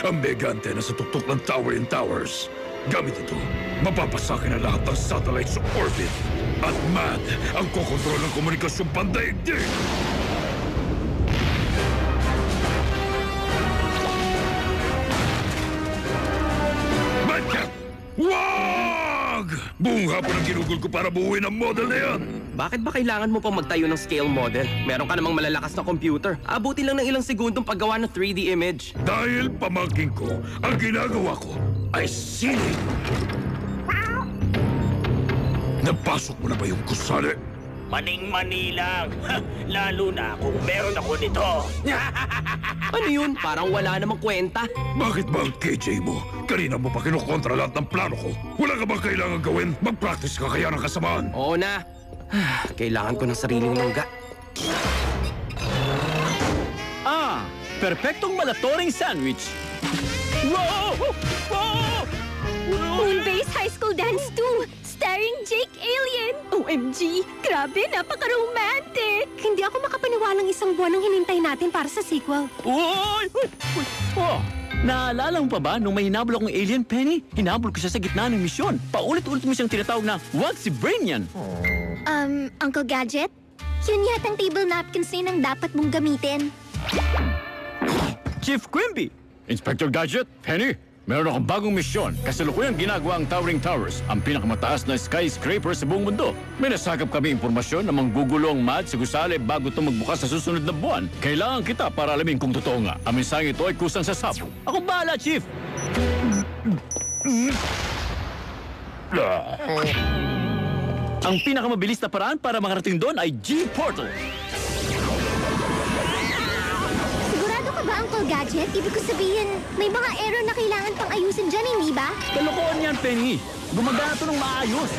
Ang mega antenna sa tuktok ng Tower in Towers. Gamit ito, mapapasakin ang lahat ng satellites sa orbit. At MAD ang kokontrol ng komunikasyong pandaigdig. Madcap! Wag! Buong hapon ang ginugol ko para buuin ang model na yan. Bakit ba kailangan mo pang magtayo ng scale model? Meron ka namang malalakas na computer. Abutin lang ng ilang segundong paggawa ng 3D image. Dahil pamangkin ko, ang ginagawa ko ay sining. Napasok mo na ba yung kusali? Maning-mani lang. Lalo na kung meron ako nito. Ano yun? Parang wala namang kwenta. Bakit ba ang KJ mo? Kanina mo pa kinukontra lahat ng plano ko. Wala ka bang kailangan gawin? Mag-practice ka kaya ng kasamaan. Oo na. Kailangan ko ng sariling mangga. Perpektong malatoring sandwich. Wow! Wow! Moonbase High School Dance 2, starring Jake Alien. OMG, grabe, napaka-romantic. Hindi ako makapaniwalang isang buwan ang hinintay natin para sa sequel. Uy! Oh, naalala mo pa ba nung may hinabol akong alien, Penny? Hinabol ko siya sa gitna ng misyon. Paulit-ulit mo siyang tinatawag na, wag si Brainian. Uncle Gadget? Yun yatang table napkins na yun ang dapat mong gamitin. Chief Quimby! Inspector Gadget, Penny, meron akong bagong misyon. Kasalukuyang ginagawa ang Towering Towers, ang pinakamataas na skyscraper sa buong mundo. May nasakap kami impormasyon na manggugulo ang MAD sa gusali bago ito magbukas sa susunod na buwan. Kailangan kita para alamin kung totoo nga. Ang mensaheng ito ay kusang sasabog. Ako bahala, Chief! Ang pinakamabilis na paraan para makarating doon ay G-Portal. Sigurado ka ba, Uncle Gadget? Ibig ko sabihin, may mga error na kailangan pang ayusin dyan, hindi ba? Kalokohan yan, Penny. Gumagana ito ng maayos.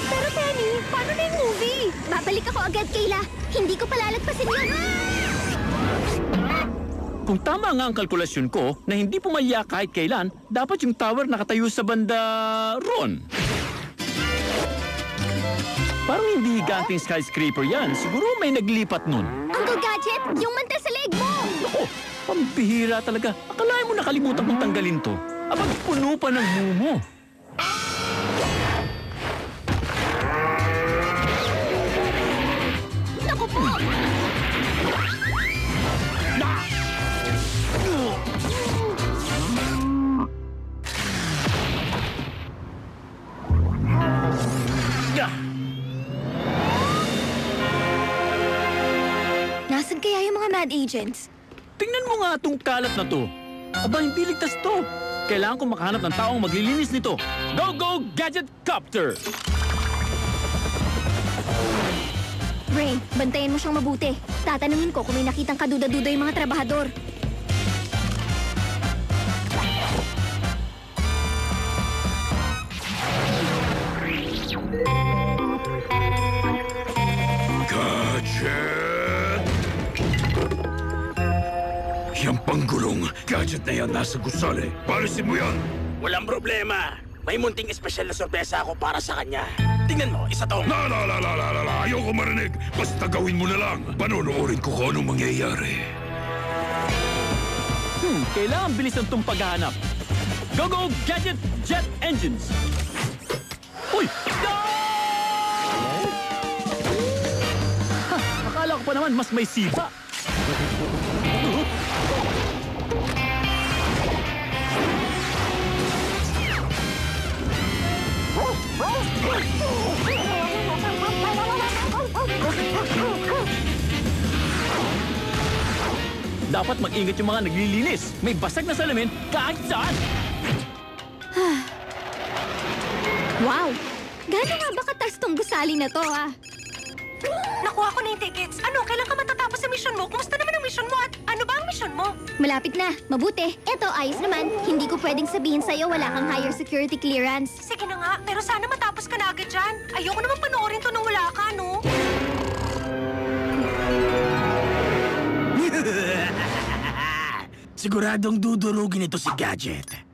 Pero Penny, paano na yung movie? Babalik ako agad, Kayla. Hindi ko palalagpasin yun. Kung tama nga ang kalkulasyon ko na hindi pumalya kahit kailan, dapat yung tower nakatayo sa banda ron. Parang hindi higanting skyscraper yan. Siguro may naglipat nun. Uncle Gadget, yung mantel sa leg mo! Naku, pambihira talaga. Akalain mo nakalimutan kong tanggalin to. Abang puno pa ng mumo. Naku po! Nasaan kaya yung mga mad agents? Tingnan mo nga itong kalat na to. Aba, hindi ligtas to. Kailangan kong makahanap ng taong maglilinis nito. Go, go, Gadget Copter! Ray, bantayan mo siyang mabuti. Tatanungin ko kung may nakitang kaduda-duda yung mga trabahador. Gadget! Yang panggulong gadget na yan nasa gusali. Palisin mo yan! Walang problema. May munting espesyal na sorpresa ako para sa kanya. Tingnan mo, isa to. La! Ayoko marinig! Basta gawin mo na lang. Panonoodin ko kung anong mangyayari. Kailangan bilisan itong paghahanap. Go, go, Gadget Jet Engines! Uy! Akala ko pa naman mas may sipa. Dapat mag-ingat yung mga naglilinis. May basag na salamin kahit saan. Wow! Gano'n nga ba katas tong gusali na to, ha? Nakuha ko na yung tickets. Ano, kailan ka matatapos sa mission mo? Kumusta naman ang mission mo at ano ba ang mission mo? Malapit na. Mabuti. Eto, ayos naman. Hindi ko pwedeng sabihin sa'yo wala kang higher security clearance. Sige na nga, pero sana matapos ka na agad dyan. Ayoko naman panoorin to nang wala ka, no? Siguradong dudurugin ito si Gadget.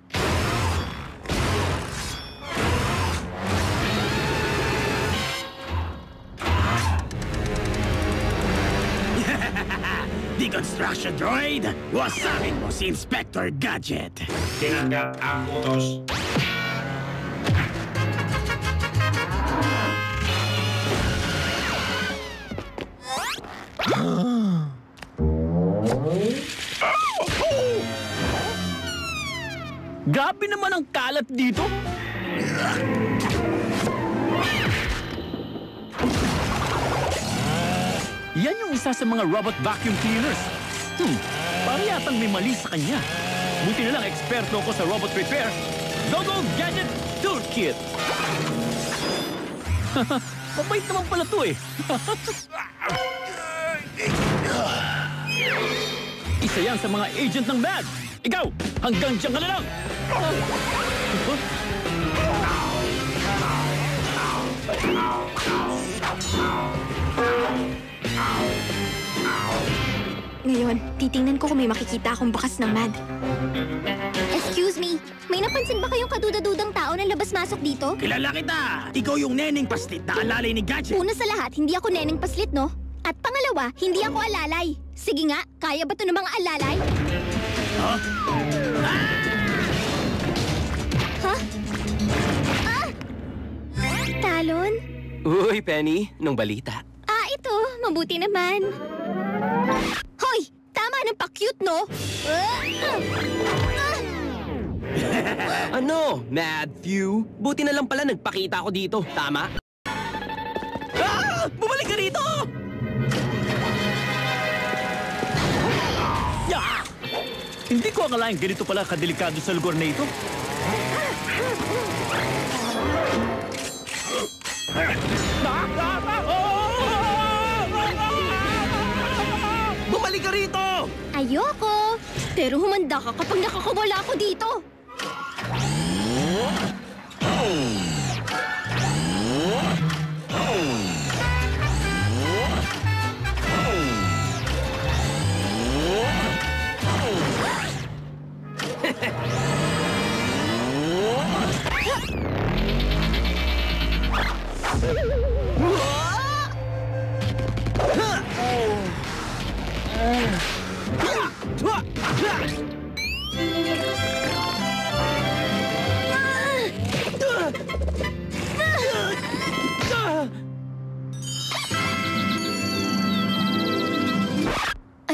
Deconstruction Droid! Wasakin mo si Inspector Gadget! Tinanggap ang utos. Grabe naman ang kalat dito. Yan yung isa sa mga robot vacuum cleaners. Para yatang may mali sa kanya. Buti na lang eksperto ko sa robot repair. Go-Go Gadget Toolkit! Mabait naman pala to eh. Isa yan sa mga agent ng MAD. Ikaw, hanggang diyan ka na lang! Ngayon, titingnan ko kung may makikita akong bakas ng MAD. Excuse me, may napansin ba kayong kadudadudang tao na labas-masok dito? Kilala kita! Ikaw yung neneng paslit na alalay ni Gadget! Una sa lahat, hindi ako neneng paslit, no? At pangalawa, hindi ako alalay. Sige nga, kaya ba ito ng mga alalay? Huh? Ha? Ah! Talon? Uy, Penny, nung balita. Ah, ito. Mabuti naman. Hoy! Tama ng pa-cute, no? Ano, Matthew? Buti na lang pala nagpakita ako dito, tama? Ah! Bumalik ka rito! Ya! Hindi ko akalain ganito pala kadelikado sa lugar na ito. Bumalik ka rito! Ayoko! Pero humanda ka kapag nakakawala ako dito.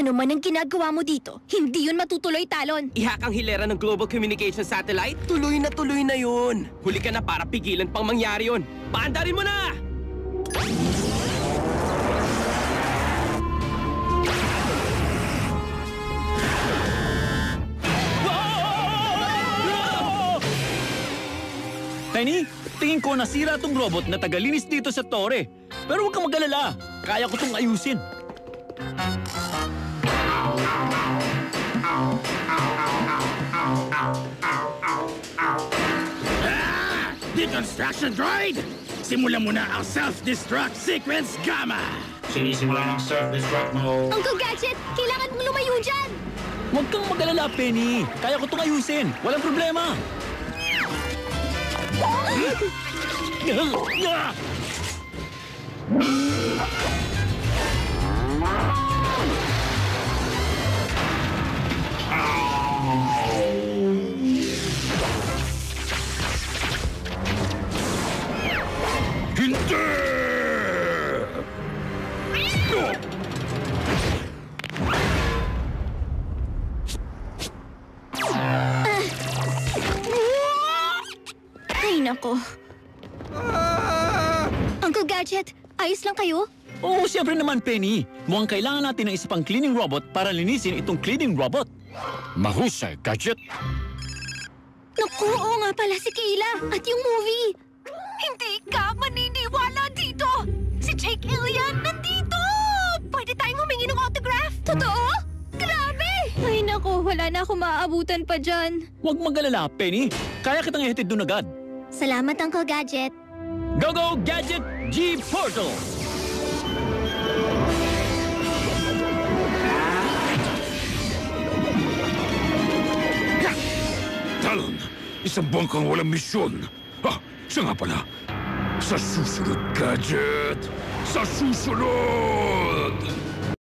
Ano man ang ginagawa mo dito, hindi yun matutuloy, Talon. Ihak ang hilera ng Global Communication Satellite? Tuloy na yun. Huli ka na para pigilan pang mangyari yun. Paandarin mo na! Penny, tingin ko nasira tong robot na tagalinis dito sa tore. Pero huwag kang mag-alala. Kaya ko tong ayusin. Deconstruction Droid! Simulan mo na ang self-destruct sequence Gamma! Sinisimulan ng self-destruct mode. Uncle Gadget, kailangan mong lumayo dyan! Huwag kang mag-alala, Penny. Kaya ko tong ayusin. Walang problema. Hindi! Ay, nako. Uncle Gadget, ayos lang kayo? Oo, siyempre naman, Penny. Mukhang kailangan natin ng isa pang cleaning robot para linisin itong cleaning robot. Mahusay, Gadget. Naku, oo nga pala si Kayla at yung movie. Hindi ka maniniwala dito! Si Jake Ilian nandito! Pwede tayong humingi ng autograph? Totoo? Grabe! Ay naku, wala na akong maaabutan pa dyan. Huwag mag-alala, Penny. Kaya kitang ihatid doon agad. Salamat, Uncle Gadget. Go-Go Gadget G-Portal! Talon, isang buwan kang walang misyon. Ah, siya nga pala. Sa susunod, Gadget! Sa susunod!